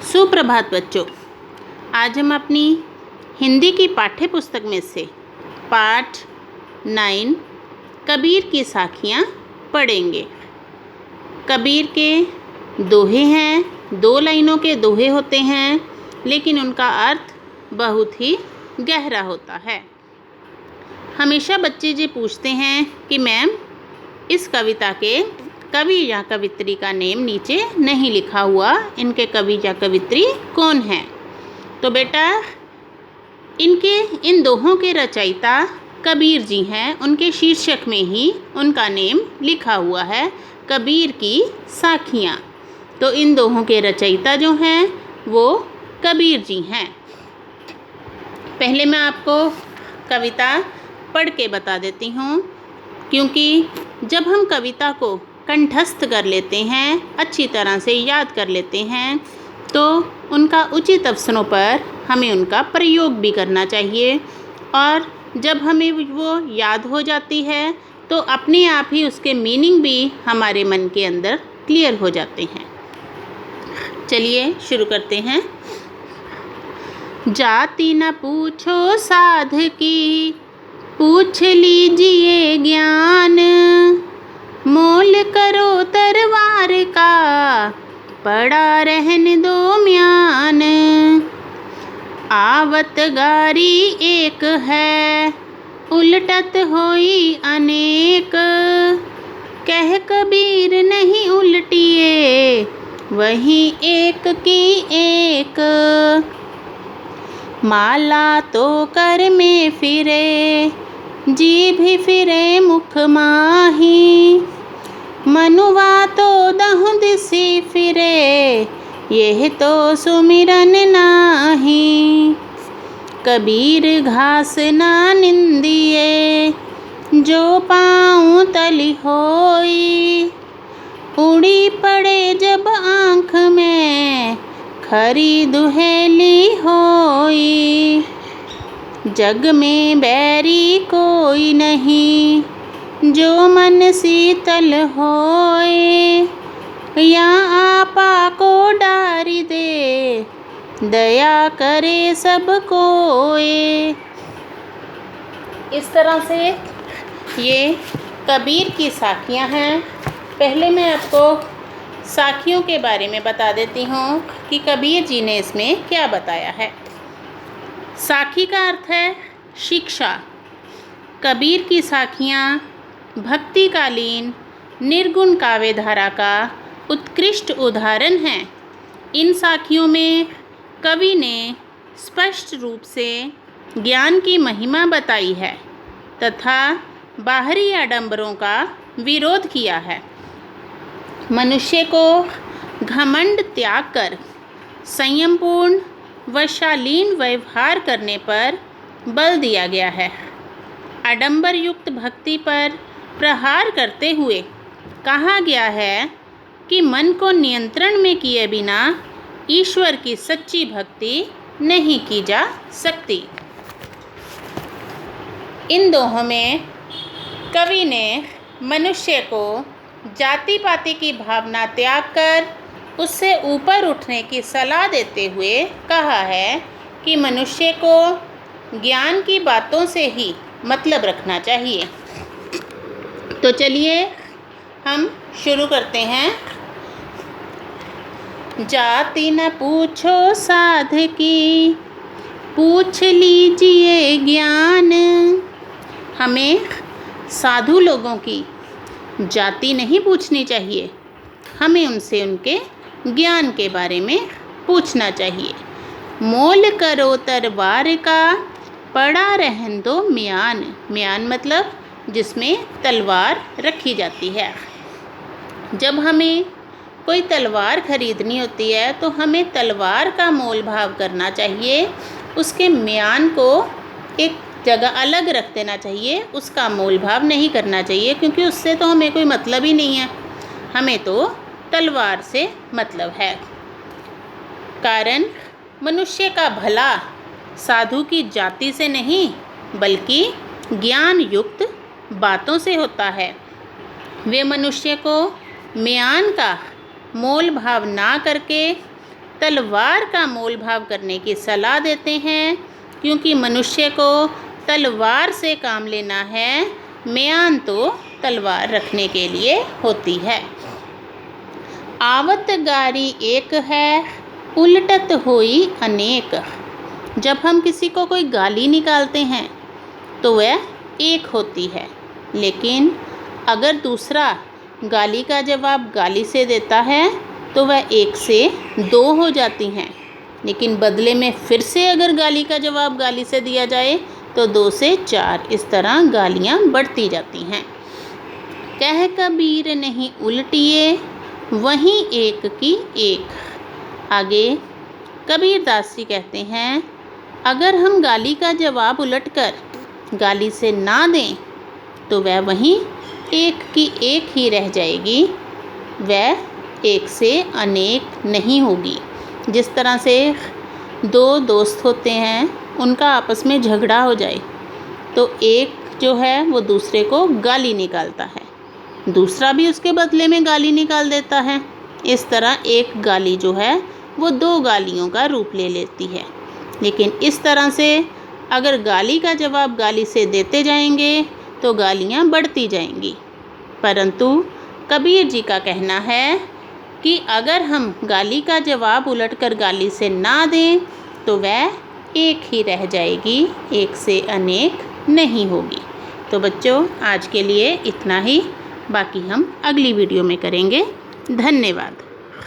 सुप्रभात बच्चों। आज हम अपनी हिंदी की पाठ्य पुस्तक में से पाठ 9 कबीर की साखियाँ पढ़ेंगे। कबीर के दोहे हैं, 2 लाइनों के दोहे होते हैं, लेकिन उनका अर्थ बहुत ही गहरा होता है। हमेशा बच्चे ये पूछते हैं कि मैम, इस कविता के कवि या कवित्री का नेम नीचे नहीं लिखा हुआ, इनके कवि या कवित्री कौन है? तो बेटा, इन दोहों के रचयिता कबीर जी हैं। उनके शीर्षक में ही उनका नेम लिखा हुआ है, कबीर की साखियाँ। तो इन दोहों के रचयिता जो हैं वो कबीर जी हैं। पहले मैं आपको कविता पढ़ के बता देती हूँ, क्योंकि जब हम कविता को कंठस्थ कर लेते हैं, अच्छी तरह से याद कर लेते हैं, तो उनका उचित अवसरों पर हमें उनका प्रयोग भी करना चाहिए। और जब हमें वो याद हो जाती है तो अपने आप ही उसके मीनिंग भी हमारे मन के अंदर क्लियर हो जाते हैं। चलिए शुरू करते हैं। जाति न पूछो साध की, पूछ लीजिए ज्ञान, मोल करो तरवार का, पड़ा रहन दो म्यान। आवत गारी एक है, उलटत होई अनेक, कह कबीर नहीं उलटिए, वही एक की एक। माला तो कर में फिरे, जीभ फिरे मुख माही, मनुवा तो दहुं दिसी फिरे, यह तो सुमिरन नाही। कबीर घास ना निंदिए, जो पाँव तली होई, उड़ी पड़े जब आँख में, खरी दुहेली होई। जग में बैरी कोई नहीं, जो मन शीतल होए, या आपा को डारी दे, दया करे सब कोए। इस तरह से ये कबीर की साखियाँ हैं। पहले मैं आपको साखियों के बारे में बता देती हूँ कि कबीर जी ने इसमें क्या बताया है। साखी का अर्थ है शिक्षा। कबीर की साखियाँ भक्तिकालीन निर्गुण काव्य धारा का उत्कृष्ट उदाहरण हैं। इन साखियों में कवि ने स्पष्ट रूप से ज्ञान की महिमा बताई है तथा बाहरी आडंबरों का विरोध किया है। मनुष्य को घमंड त्याग कर संयमपूर्ण व शालीन व्यवहार करने पर बल दिया गया है। आडंबर युक्त भक्ति पर प्रहार करते हुए कहा गया है कि मन को नियंत्रण में किए बिना ईश्वर की सच्ची भक्ति नहीं की जा सकती। इन दोहों में कवि ने मनुष्य को जाति पाति की भावना त्याग कर उससे ऊपर उठने की सलाह देते हुए कहा है कि मनुष्य को ज्ञान की बातों से ही मतलब रखना चाहिए। तो चलिए हम शुरू करते हैं। जाति न पूछो साध की, पूछ लीजिए ज्ञान। हमें साधु लोगों की जाति नहीं पूछनी चाहिए, हमें उनसे उनके ज्ञान के बारे में पूछना चाहिए। मोल करो तरवार का, पड़ा रहन दो म्यान। म्यान मतलब जिसमें तलवार रखी जाती है। जब हमें कोई तलवार खरीदनी होती है तो हमें तलवार का मोल भाव करना चाहिए, उसके म्यान को एक जगह अलग रख देना चाहिए, उसका मोल भाव नहीं करना चाहिए, क्योंकि उससे तो हमें कोई मतलब ही नहीं है, हमें तो तलवार से मतलब है। कारण मनुष्य का भला साधु की जाति से नहीं बल्कि ज्ञान युक्त बातों से होता है। वे मनुष्य को म्यान का मोल भाव ना करके तलवार का मोल भाव करने की सलाह देते हैं, क्योंकि मनुष्य को तलवार से काम लेना है, म्यान तो तलवार रखने के लिए होती है। आवत गारी एक है, उलटत होई अनेक। जब हम किसी को कोई गाली निकालते हैं तो वह एक होती है, लेकिन अगर दूसरा गाली का जवाब गाली से देता है तो वह 1 से 2 हो जाती हैं, लेकिन बदले में फिर से अगर गाली का जवाब गाली से दिया जाए तो 2 से 4, इस तरह गालियाँ बढ़ती जाती हैं। कह कबीर नहीं उलटिए, वहीं एक की एक। आगे कबीरदास जी कहते हैं, अगर हम गाली का जवाब उलटकर गाली से ना दें तो वह वहीं एक की एक ही रह जाएगी, वह 1 से अनेक नहीं होगी। जिस तरह से 2 दोस्त होते हैं, उनका आपस में झगड़ा हो जाए तो एक जो है वो दूसरे को गाली निकालता है, दूसरा भी उसके बदले में गाली निकाल देता है। इस तरह एक गाली जो है वो 2 गालियों का रूप ले लेती है। लेकिन इस तरह से अगर गाली का जवाब गाली से देते जाएंगे तो गालियाँ बढ़ती जाएंगी। परंतु कबीर जी का कहना है कि अगर हम गाली का जवाब उलटकर गाली से ना दें तो वह एक ही रह जाएगी, 1 से अनेक नहीं होगी। तो बच्चों, आज के लिए इतना ही, बाकी हम अगली वीडियो में करेंगे। धन्यवाद।